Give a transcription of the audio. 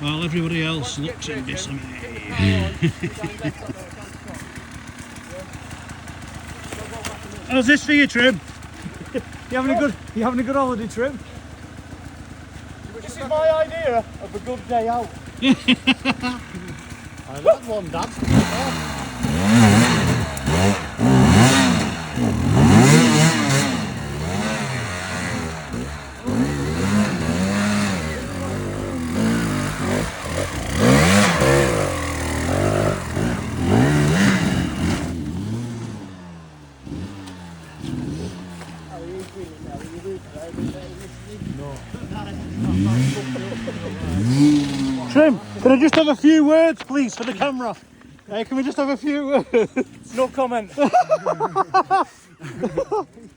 while everybody else looks in dismay. How's this for you, Trim? You having a good holiday, Trim? This is my idea of a good day out. I had one, Dad. Trim, can I just have a few words, please, for the camera? Can we just have a few words? No comment.